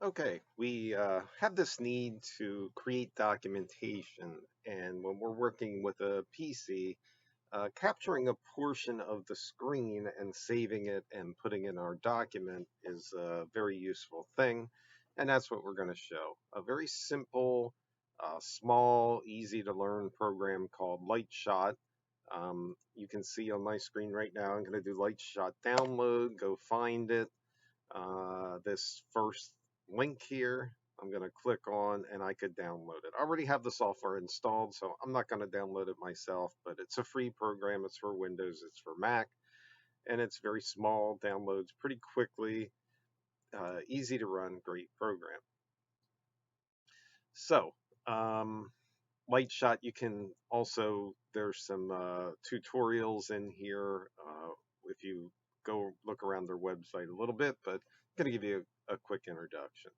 Okay, we have this need to create documentation, and when we're working with a PC, capturing a portion of the screen and saving it and putting in our document is a very useful thing, and that's what we're going to show. A very simple, small, easy to learn program called LightShot. You can see on my screen right now, I'm going to do LightShot download, go find it. This first link here, I'm going to click on and I could download it. I already have the software installed, so I'm not going to download it myself, but it's a free program. It's for Windows, it's for Mac, and it's very small, downloads pretty quickly, easy to run, great program. So, LightShot, you can also, there's some tutorials in here if you go look around their website a little bit, but I'm going to give you a quick introduction.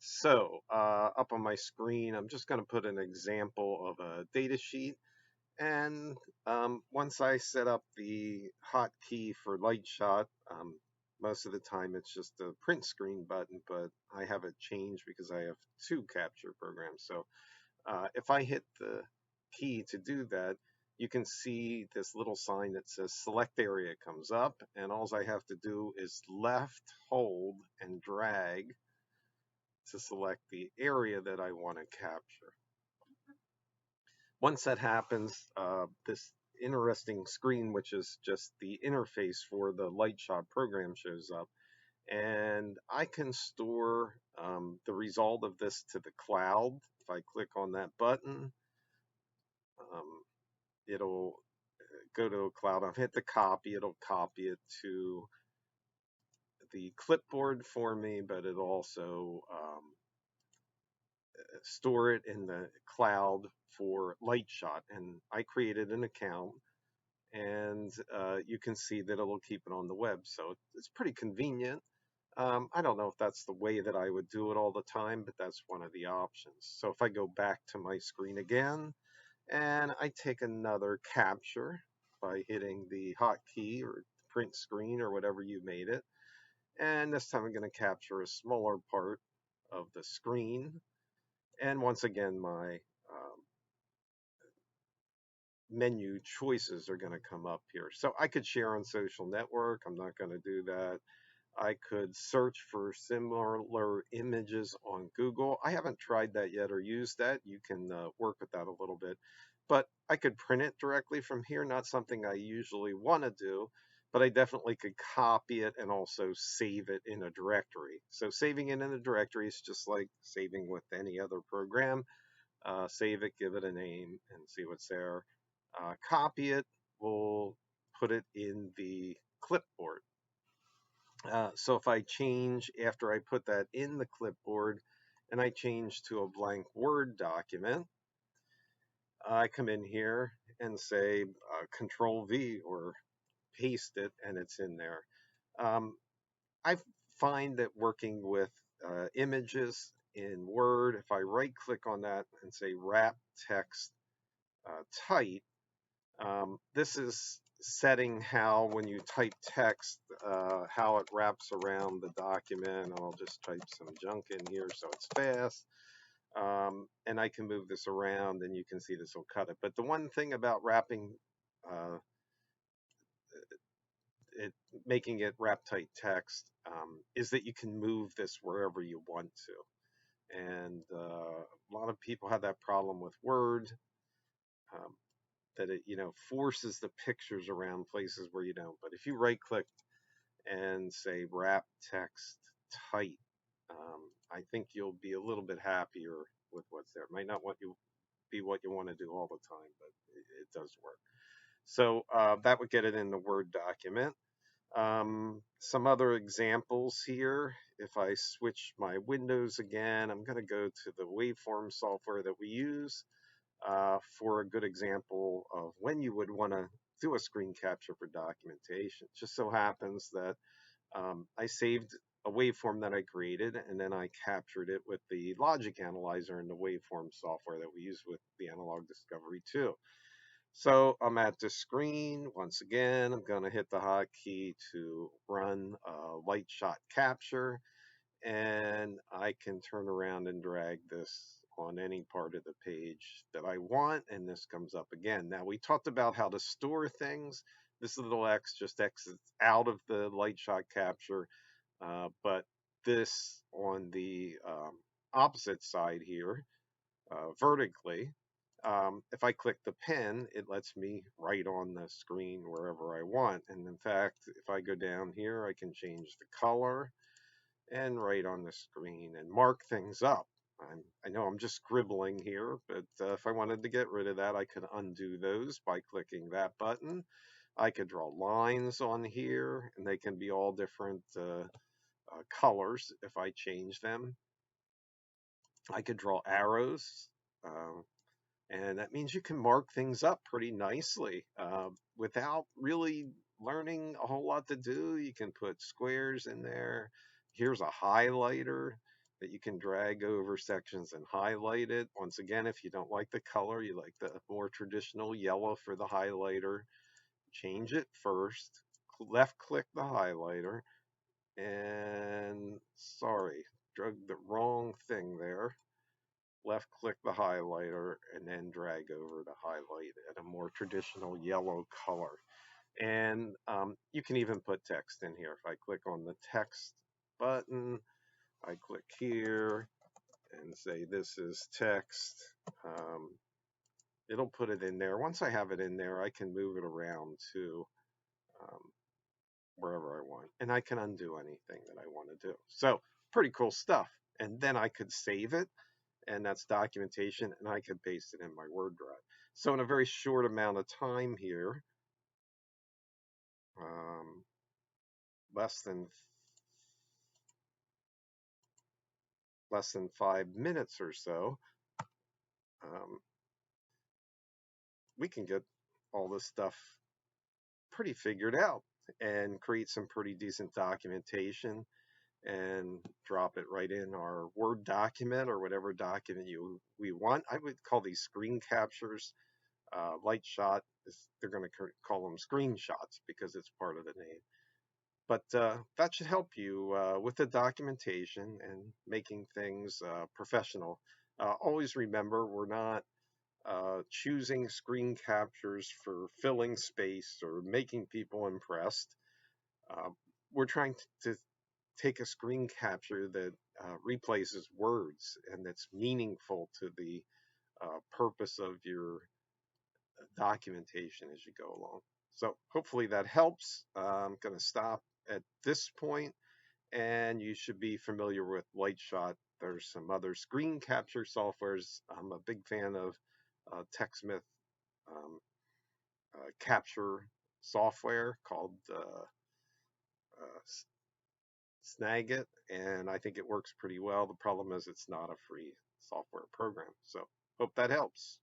So up on my screen, I'm just going to put an example of a data sheet. And once I set up the hotkey for LightShot, most of the time it's just a print screen button, but I have it changed because I have two capture programs. So if I hit the key to do that, you can see this little sign that says select area comes up, and all I have to do is left hold and drag to select the area that I want to capture. Once that happens, this interesting screen, which is just the interface for the LightShot program, shows up. And I can store the result of this to the cloud. If I click on that button, it'll go to a cloud. I'll hit the copy. It'll copy it to the clipboard for me, but it'll also store it in the cloud for LightShot. And I created an account, and you can see that it'll keep it on the web. So it's pretty convenient. I don't know if that's the way that I would do it all the time, but that's one of the options. So if I go back to my screen again, and I take another capture by hitting the hotkey or print screen or whatever you made it. And this time I'm going to capture a smaller part of the screen. And once again, my menu choices are going to come up here. So I could share on social network. I'm not going to do that. I could search for similar images on Google. I haven't tried that yet or used that. You can work with that a little bit. But I could print it directly from here, not something I usually want to do, but I definitely could copy it and also save it in a directory. So saving it in a directory is just like saving with any other program. Save it, give it a name, and see what's there. Copy it, we'll put it in the clipboard. So if I change after I put that in the clipboard and I change to a blank Word document, I come in here and say Control V or paste it, and it's in there. I find that working with images in Word, if I right click on that and say wrap text tight, this is setting how when you type text, how it wraps around the document. I'll just type some junk in here so it's fast. And I can move this around and you can see this will cut it. But the one thing about wrapping uh, it, making it wrap tight text is that you can move this wherever you want to. And a lot of people have that problem with Word. Um, that it forces the pictures around places where you don't. But if you right click and say wrap text tight, I think you'll be a little bit happier with what's there. It might not be what you want to do all the time, but it does work. So that would get it in the Word document. Some other examples here. If I switch my windows again, I'm going to go to the waveform software that we use for a good example of when you would want to do a screen capture for documentation. It just so happens that I saved a waveform that I created, and then I captured it with the logic analyzer in the waveform software that we use with the Analog Discovery 2. So I'm at the screen. Once again, I'm going to hit the hotkey to run LightShot capture. And I can turn around and drag this on any part of the page that I want, and this comes up again. Now, we talked about how to store things. This little X just exits out of the LightShot capture, but this on the opposite side here, vertically, if I click the pen, it lets me write on the screen wherever I want. And in fact, if I go down here, I can change the color and write on the screen and mark things up. I know I'm just scribbling here, but if I wanted to get rid of that, I could undo those by clicking that button. I could draw lines on here, and they can be all different colors if I change them. I could draw arrows, and that means you can mark things up pretty nicely without really learning a whole lot to do. You can put squares in there. Here's a highlighter that you can drag over sections and highlight it. Once again, if you don't like the color, you like the more traditional yellow for the highlighter, change it first, left click the highlighter, and sorry, drug the wrong thing there. Left click the highlighter and then drag over to highlight at a more traditional yellow color. And you can even put text in here. If I click on the text button, I click here and say this is text. It'll put it in there. Once I have it in there, I can move it around to um, wherever I want. And I can undo anything that I want to do. So pretty cool stuff. And then I could save it, and that's documentation, and I could paste it in my Word drive. So in a very short amount of time here, um, less than 5 minutes or so, we can get all this stuff pretty figured out and create some pretty decent documentation and drop it right in our Word document or whatever document we want. I would call these screen captures. LightShot they're going to call them screenshots because it's part of the name. But that should help you with the documentation and making things professional. Always remember, we're not choosing screen captures for filling space or making people impressed. Uh, we're trying to take a screen capture that replaces words and that's meaningful to the purpose of your documentation as you go along. So hopefully that helps. I'm going to stop at this point, and you should be familiar with LightShot. There's some other screen capture softwares. I'm a big fan of TechSmith um, capture software called Snagit, and I think it works pretty well. The problem is it's not a free software program. So hope that helps.